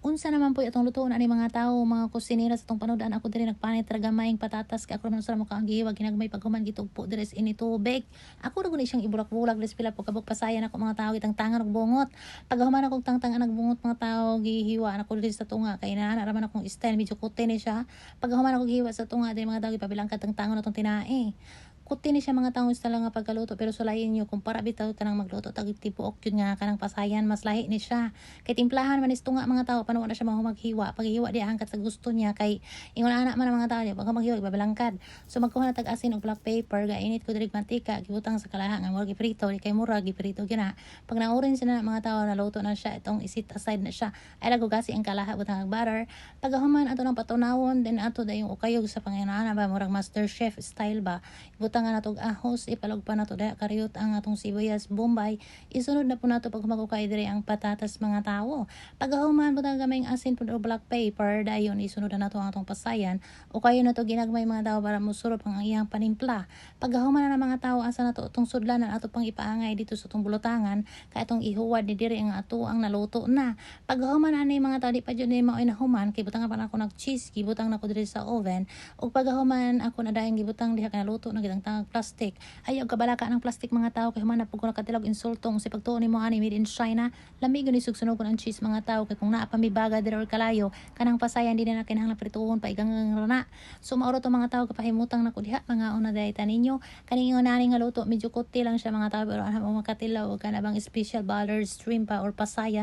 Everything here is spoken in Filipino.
Unsa naman po itong lutuon ani mga tawo, mga kusinera sa itong panudan ako diri nagpanit ra gamayng patatas kay ako naman sa mo kaang gihiwa ginagmay paghuman gitugpo diri sa ini tubig. Ako ra gud siyang ibulak-bulak diri sa pila po kabog pasayan ako mga tawo itang tangan og bungot. Paghuman ako tangtangan nagbungot mga tawo gihiwa ako diri sa tunga kay naa ra man akong style medyo kuti ni siya. Paghuman ako gihiwa sa tunga diri mga tawo gipabilangkad tangtangan atong tinae. Kuti ni siya mga tawo sa nga pagkaluto pero sulayin niyo kung para bitaw tanang magluto tag tibuok yun nga kanang pasayan mas lahi ni siya. Kay timplahan man is tunga mga tao panuwa na siya maghiwa. Paghiwa di hangkat sa gusto niya kay ingon ana man ang mga tao di pag maghiwa ibabalangkad. So magkuha na tag asin og black paper gainit ko diri mantika gibutang sa kalaha nga murag giprito di kay murag giprito gina. Pag naurin sila mga tao naluto na siya itong isit aside na siya. Ay lago gasi ang kalaha butang ang butter. Pagahuman ato ng patunawon then ato da yung ukayog sa panginana ba murag master chef style ba. Butangan nato og ahos ipalog pa nato daya kariyot ang atong sibuyas bombay. Isunod na po nato pag magukay diri ang patatas mga tawo. Paghuman butang gamay ang asin pud og black pepper dayon isunod na nato ang atong pasayan o kayo na to ginagmay mga tawo para mosurop ang iyang panimpla. Paghuman na ng mga tawo asa nato itong sudlanan ato pang ipaangay dito sa itong bulutangan kay atong ihuwad ni diri ang ato ang naluto na. Paghuman ani mga tawo di pa jud ni mao inahuman kay butang pa na ako nag cheese gibutang nako diri sa oven ug paghuman ako na dayon gibutang diha kanaluto na gitang tangag plastic. Ayaw kabalaka ng plastic mga tao kay human na pud ko nakatilog insultong si pagtuon nimo ani made in China. Lami gani sugsunog ang cheese mga tao kay kung naa pa mi baga diri or kalayo kanang pasayan di na kinahanglan prituhon pa igang rana. So mauro to mga tao kapahimutang nako diha mga una dayta ninyo kaning ingon nani nga luto medyo kuti lang siya mga tao pero ana mo makatilaw og kanabang special ballard shrimp pa or pasayan